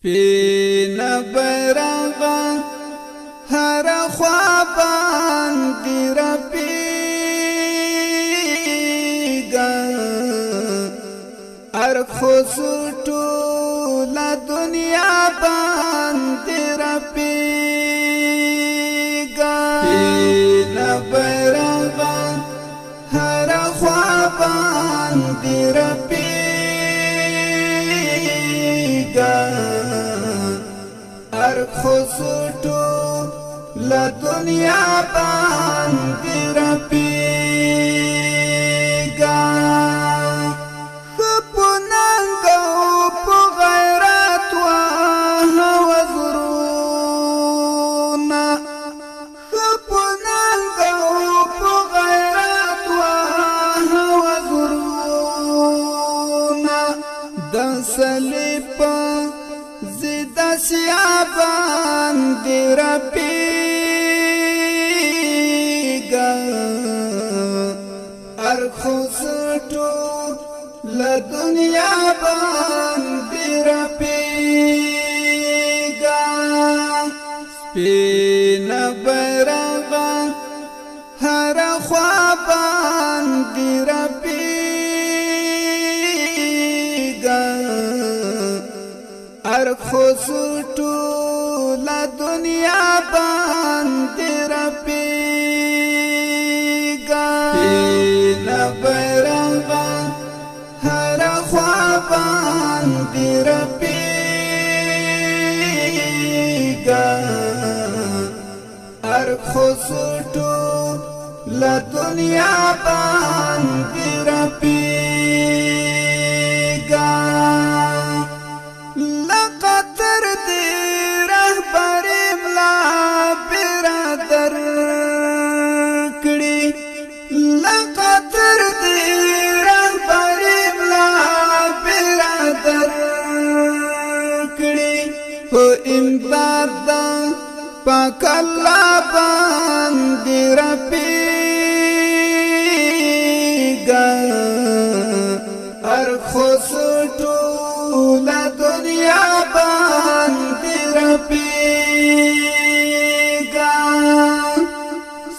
سپین بیرغا هر خوا باندې رپیږا ارخص ټول دنیا باندې رپیږا سپین بیرغا هر خوا باندې رپیږا ارخص ټول دنیا باندې رپیږا په ننګ او په غیرت وزرونه په ننګ او په غیرت وزرونه د صلیب زد سیابان دی رپیگا ارخص ټول دنیا باندې رپیگا سپین بیرغا هر خوا باندې رپیگا ارخص ټول دنیا باندې رپیگا سپین بیرغا هر خوا باندې رپیگا ارخص ټول دنیا باندې رپیگا امداد پاک الله باندې رپیگا ارخص ټول دنیا باندې رپیگا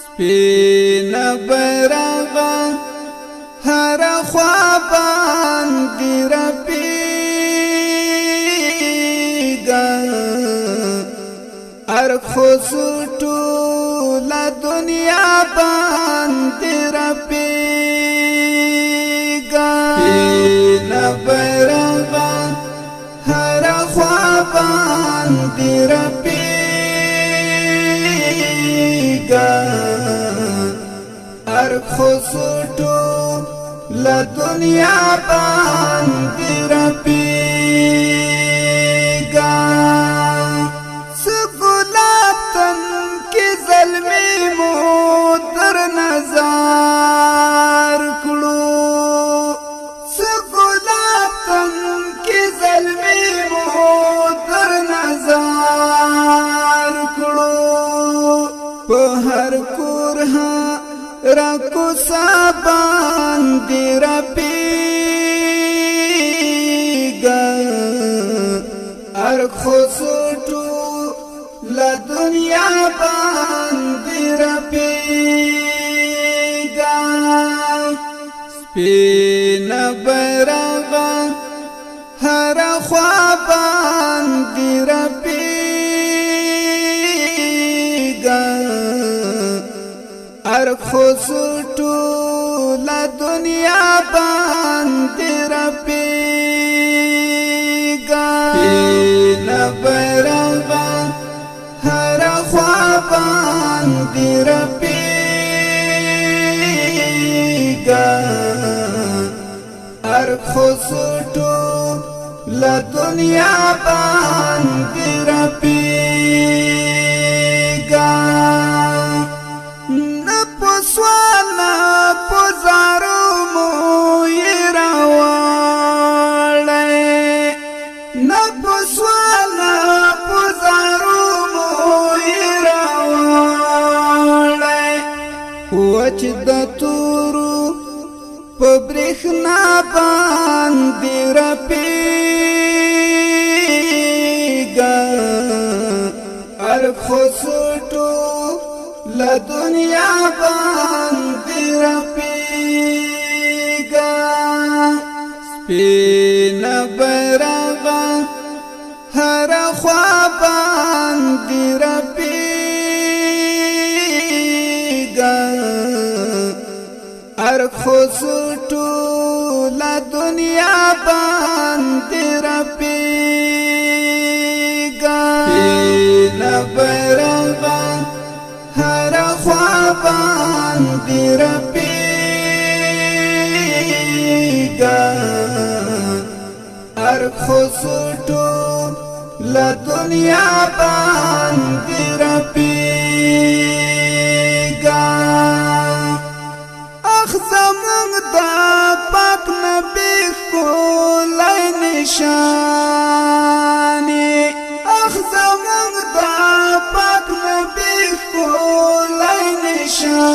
سپین بیرغا هر خوا باندې رپیگا ارخص ټول دنیا باندې رپیگا سپین بیرغا هر خوا باندې رپیگا ارخص ټول دنیا باندې رپیگا در نظر کړو سګلاتن کې ظلمي مو در نظر کړو په هر کورها را کو سبان دی رپیگا ارخص ټول دنیا باندې رپیگا سپین بیرغا هر خوا باندې رپیگا ارخص ټول دنیا باندې رپیگا سپین بیرغا هر خوا باندې رپیگا ارخص ټول دنیا باندې رپیگا نه پسوال پزارو مو یې راوړی نه پسوال پزارو وچ د تورو په برېښنا باندې رپیږي خسوټو لا دنیا باندې رپیږه سپین بیرغ هر خوا باندې رپیږه هر خسوټو لا دنیا باندې رپیږه سپین بیرغ هر خوا باندې رپیږه هر خسوټو لا دنیا باندې رپیږه اخ زمونږ د پاک نبی ښکلی نشانې اخ زمونږ د پاک نبی ښکلی نشانې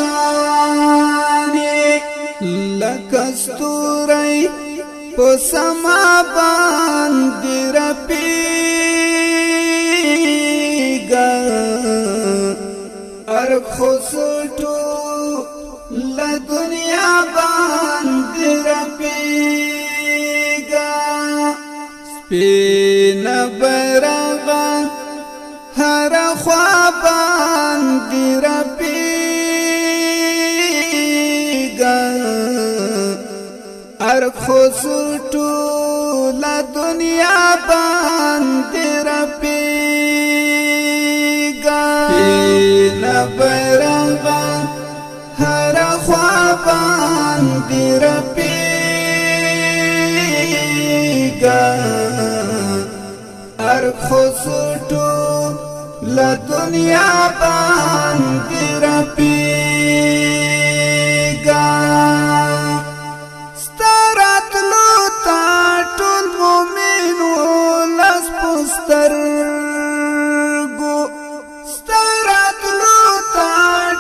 لکه ستوری په سما باندې رپیږه هر خسوټو لا دنیا باندې رپیږه سپین بیرغ هر خوا باندې رپیږه هر خسوټو لا دنیا باندې رپیږه سپین بیرغ هر خوا باندې رپیږه هر خسوټو لا دنیا باندې رپیږه ستراتلو تا ټول مومن ولس پسترګو ستراتلو تا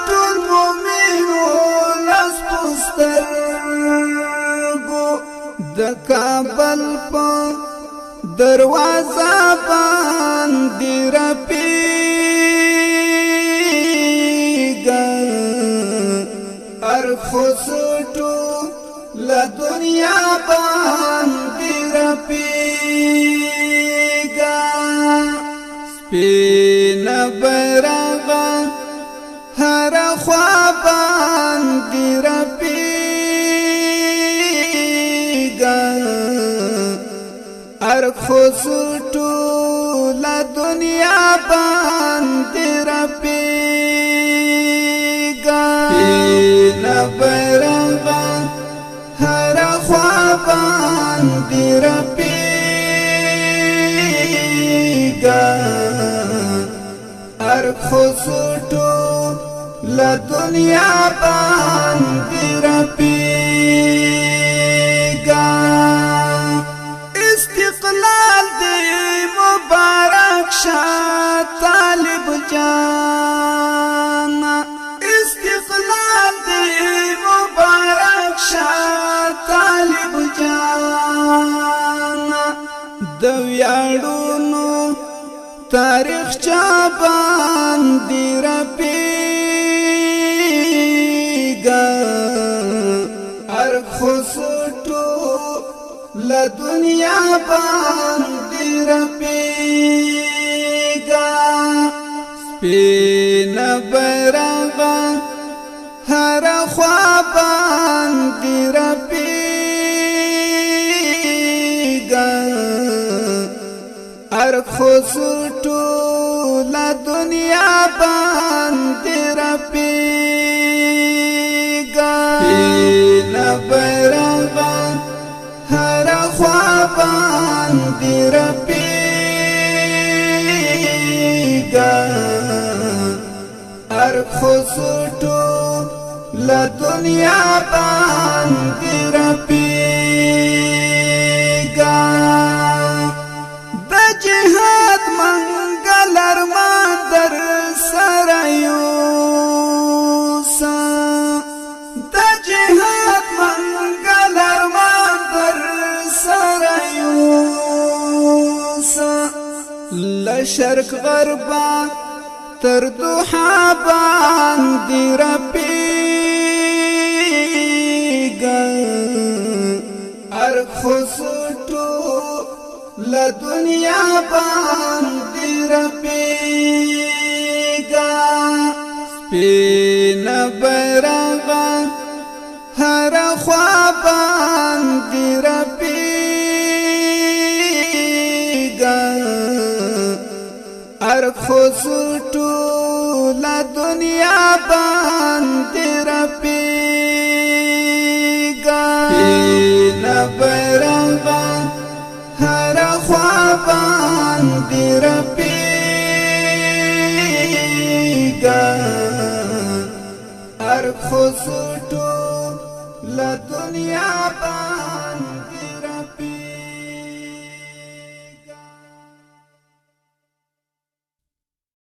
ټول مومن ولس پسترګو د کابل په دروازه باندې رپیږه هر خسوټو لا دنیا باندې رپیږه سپین بیرغ هر خوا باندې رپیږه هر خسوټو لا دنیا باندې رپیږه سپین بیرغ هر خوا باندې رپیږه هر خسوټو لا دنیا باندې رپیږه استقلال دی مبارک شاه طالب جان استقلال دی مبارک شاه طالب جان د ویاړونو تاریخ چا باندې رپیږه هر خسوټو لا دنیا باندې رپیږه سپین بیرغ هر خوا باندې رپیږه هر خسوټو لا دنیا باندې رپیږه سپین بیرغ هر خوا باندې رپیږه هر خسوټو لا دنیا باندې رپیږه د جهاد منګل ارمان در سره یوسه د جهاد منګل ارمان در سره یوسه له شرق غربا تر دوحا باندې رپیږه هر خسوټو له دنیا باندې رپیږه سپین بیرغه هر خوا باندې رپیږه هر خسوټو له دنیا باندې رپیږه سپین بیرغه هر خوا باندې رپیږه هر خسوټو له دنیا باندې